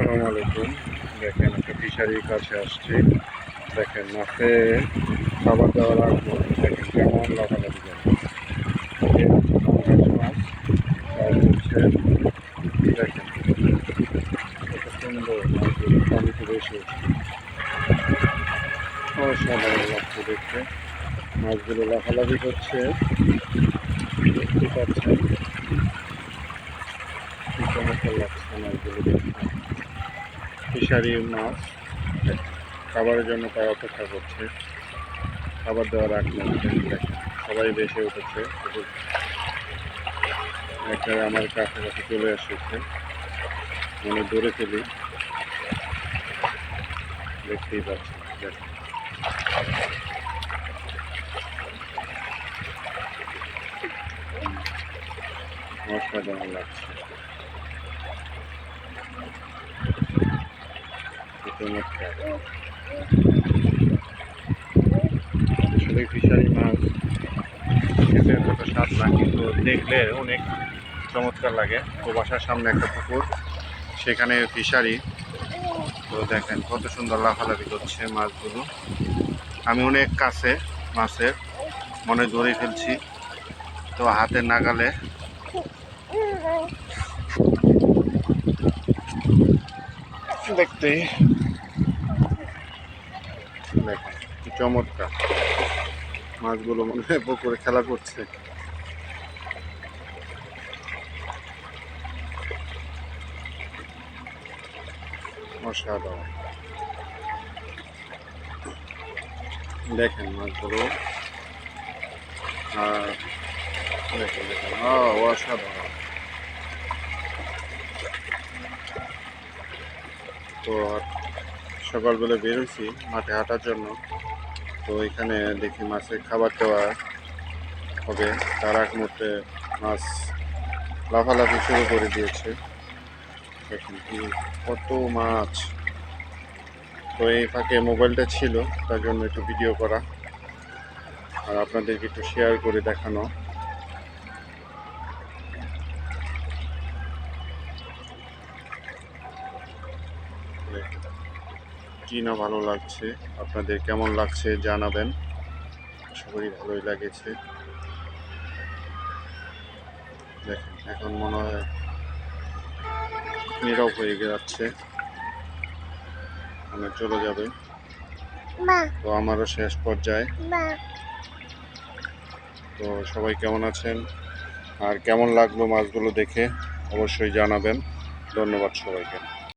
আসসালামু আলাইকুম। দেখেন একটা ফিশারির কাছে আসছি। দেখেন মাছে খাবার দেওয়ার আগে দেখেন কেমন লাফালাফি করে। এই হচ্ছে পাঙ্গাস মাছ আর হচ্ছে দেখেন কত সুন্দর মাছগুলো পানিতে বেশি অসাধারণ লাগছে দেখতে। মাছগুলো লাফালাফি করছে, দেখতে পাচ্ছেন কি চমৎকার লাগছে মাছগুলো দেখতে। ফিশারির মাছ খাবারের জন্য তারা অপেক্ষা করছে। খাবার দেওয়ার আগ মুহূর্তে দেখেন সবাই বেশি উঠেছে। একটা আমার কাছাকাছি চলে এসেছে, মানে দৌড়ে ফেলি, দেখতেই পাচ্ছি। দেখেন অসাধারণ লাগছে, চমৎকার। আসলে ফিশারি মাছ খেতে কত স্বাদ না, কিন্তু দেখলে অনেক চমৎকার লাগে। তো বাসার সামনে একটা পুকুর, সেখানে ফিশারি। তো দেখেন কত সুন্দর লাফালাফি করছে মাছগুলো। আমি অনেক কাছে মাছের মনে ধরে ফেলছি, তো হাতের নাগালে। দেখতে দেখেন কি চমৎকার, মাছগুলো মনে হয় পুকুরে খেলা করছে। অসাধারণ দেখেন মাছগুলো। আর দেখেন দেখেন অসাধারণ। তো সকালবেলা বেরোইছি মাঠে হাঁটার জন্য। তো এখানে দেখি মাছের খাবার দেওয়া হবে, তার এক মুহূর্তে মাছ লাফালাফি শুরু করে দিয়েছে। দেখেন কি কত মাছ। তো এই ফাঁকে মোবাইলটা ছিল, তার জন্য একটু ভিডিও করা আর আপনাদেরকে একটু শেয়ার করে দেখানো। কি না ভালো লাগছে, আপনাদের কেমন লাগছে জানাবেন। আশা করি ভালোই লাগেছে। দেখেন এখন মনে হয় নীরব হয়ে যাচ্ছে, মানে চলে যাবে। তো আমারও শেষ পর্যায়ে। তো সবাই কেমন আছেন আর কেমন লাগলো মাছগুলো দেখে অবশ্যই জানাবেন। ধন্যবাদ সবাইকে।